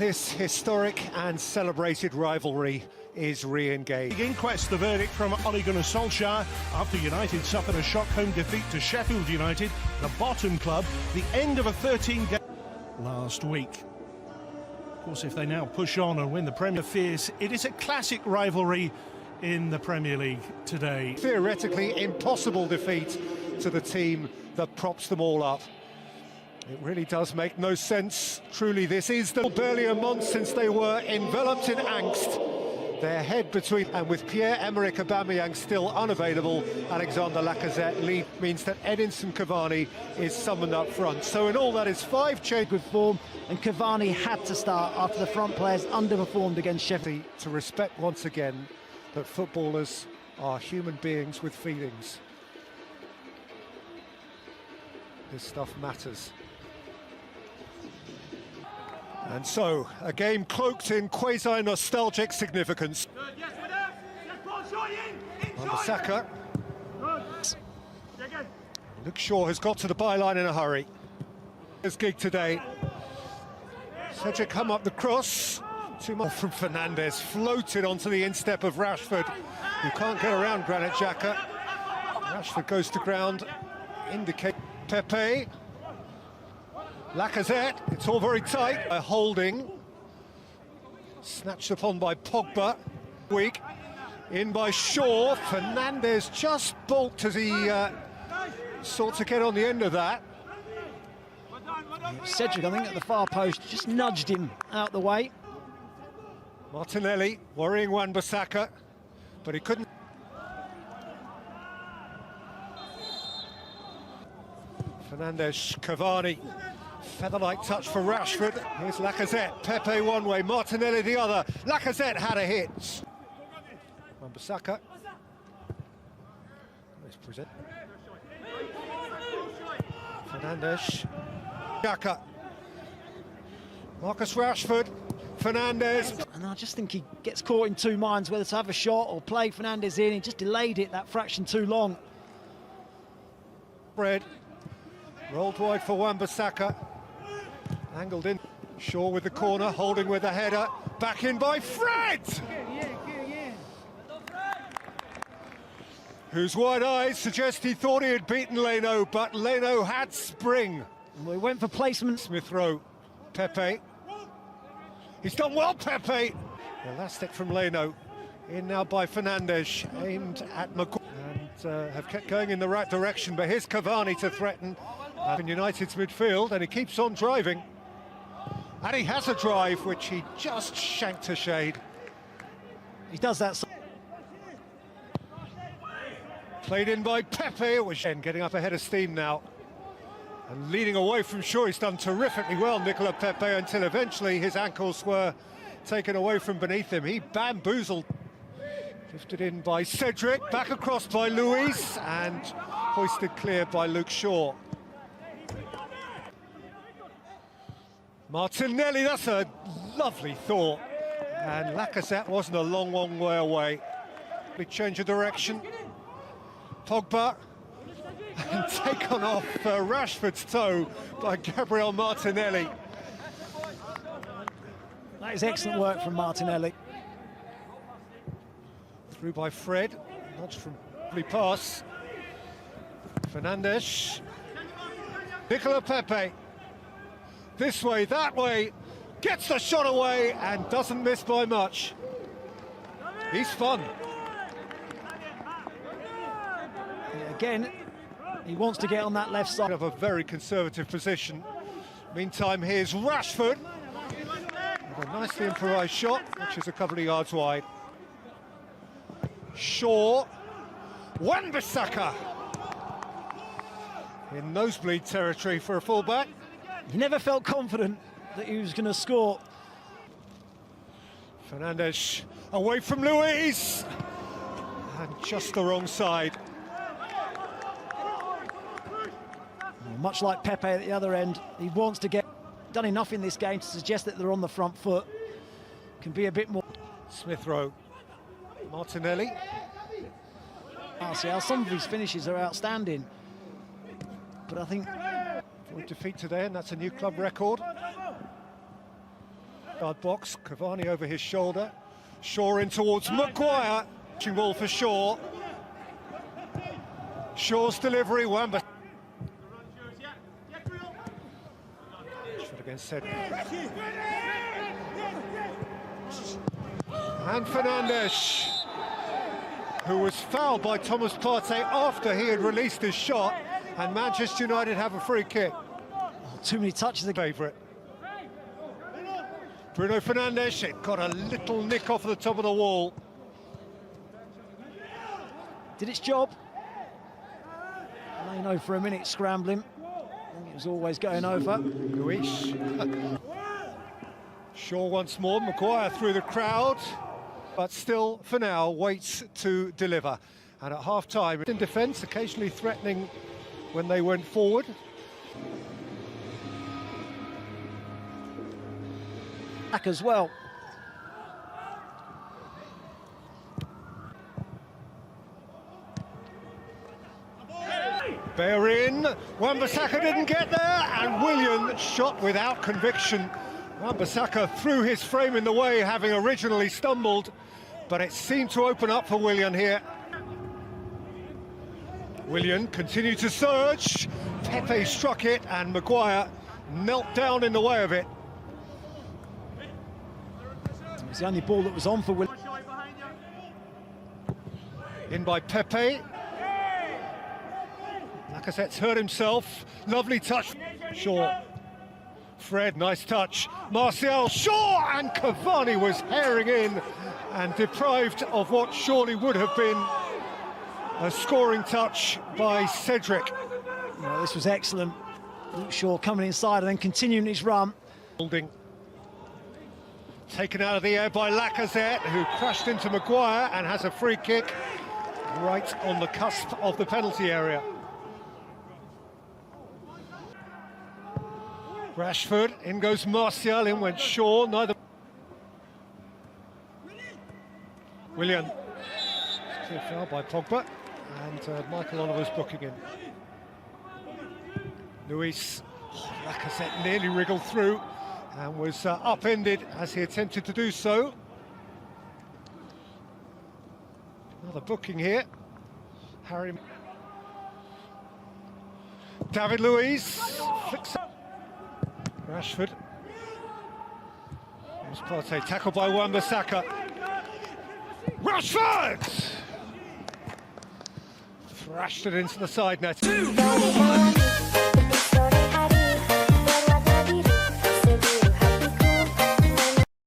This historic and celebrated rivalry is re-engaged. Inquest, the verdict from Ole Gunnar Solskjaer after United suffered a shock home defeat to Sheffield United, the bottom club, the end of a 13-game last week. Of course, if they now push on and win the Premier Fierce, it is a classic rivalry in the Premier League today. Theoretically impossible defeat to the team that props them all up. It really does make no sense. Truly, this is barely a month since they were enveloped in angst. Their head between, and with Pierre-Emerick Aubameyang still unavailable, Alexander Lacazette lead means that Edinson Cavani is summoned up front. So in all, that is 5 changes. Good form, and Cavani had to start after the front players underperformed against Sheffield. To respect once again that footballers are human beings with feelings. This stuff matters. And so, a game cloaked in quasi-nostalgic significance. Wan-Bissaka. Luke Shaw has got to the byline in a hurry. His gig today. Cedric come up the cross. Too much from Fernandes, floated onto the instep of Rashford, who can't get around Granit Xhaka. Rashford goes to ground, indicate Pepe. Lacazette, it's all very tight. Holding, snatched upon by Pogba. Weak, in by Shaw. Fernandes just balked as he sought to get on the end of that. Cedric, I think, at the far post, just nudged him out the way. Martinelli worrying Wan-Bissaka, but he couldn't. Fernandes, Cavani. Feather-like touch for Rashford. Here's Lacazette. Pepe one way, Martinelli the other. Lacazette had a hit. Wan-Bissaka. Nice present. Fernandes. Xhaka. Marcus Rashford. Fernandes. And I just think he gets caught in two minds whether to have a shot or play Fernandes in. He just delayed it that fraction too long. Fred. Rolled wide for Wan-Bissaka. Angled in. Shaw with the corner, holding with the header. Back in by Fred! Whose wide eyes suggest he thought he had beaten Leno, but Leno had spring. And we went for placement. Smith Rowe. Pepe. He's done well, Pepe! Elastic from Leno. In now by Fernandes, aimed at McCoy. And have kept going in the right direction, but here's Cavani to threaten in United's midfield, and he keeps on driving. And he has a drive, which he just shanked a shade. He does that. Played in by Pepe, which getting up ahead of steam now. And leading away from Shaw, he's done terrifically well, Nicola Pepe, until eventually his ankles were taken away from beneath him. He bamboozled. Lifted in by Cedric, back across by Luis, and hoisted clear by Luke Shaw. Martinelli, that's a lovely thought. And Lacazette wasn't a long way away. Big change of direction. Pogba, and taken off Rashford's toe by Gabriel Martinelli. That is excellent work from Martinelli. Through by Fred, nudge from lovely pass. Fernandes. Nicola Pepe. This way, that way, gets the shot away and doesn't miss by much. He's fun. Again, he wants to get on that left side. Of a very conservative position. Meantime, here's Rashford. With a nicely improvised shot, which is a couple of yards wide. Shaw. Wan-Bissaka. In nosebleed territory for a fullback. He never felt confident that he was going to score. Fernandes away from Luis. And just the wrong side. Much like Pepe at the other end, he wants to get done enough in this game to suggest that they're on the front foot. Can be a bit more. Smith Rowe. Martinelli. Martial, some of his finishes are outstanding. But I think... For defeat today, and that's a new club record. Guard box, Cavani over his shoulder. Shaw in towards Maguire. Catching ball for Shaw. Shaw's delivery, Wamba. Should have been said. And Fernandes, who was fouled by Thomas Partey after he had released his shot, and Manchester United have a free kick. Oh, too many touches again. Favourite. Bruno Fernandes, it got a little nick off the top of the wall. Did its job. I know for a minute scrambling. I think it was always going over. Luis. Shaw once more, Maguire through the crowd, but still, for now, waits to deliver. And at half-time, in defence, occasionally threatening when they went forward. Back as well. Bear in, Wan-Bissaka didn't get there, and Willian shot without conviction. Wan-Bissaka threw his frame in the way, having originally stumbled, but it seemed to open up for Willian here. Willian continued to surge, Pepe struck it, and Maguire knelt down in the way of it. It was the only ball that was on for Willian. In by Pepe. Lacazette's hurt himself. Lovely touch. Shaw. Fred, nice touch. Martial, Shaw, and Cavani was herring in and deprived of what surely would have been a scoring touch by Cedric. No, this was excellent. Luke Shaw coming inside and then continuing his run. Holding. Taken out of the air by Lacazette, who crashed into Maguire and has a free kick right on the cusp of the penalty area. Rashford, in goes Martial, in went Shaw, neither... Willian. Clear foul by Pogba, and Michael Oliver's booking in. Luis, Lacazette nearly wriggled through and was upended as he attempted to do so. Another booking here. Harry... David Luiz flicks up. Rashford. Partey tackled by Wan-Bissaka. Rashford! Thrashed it into the side net.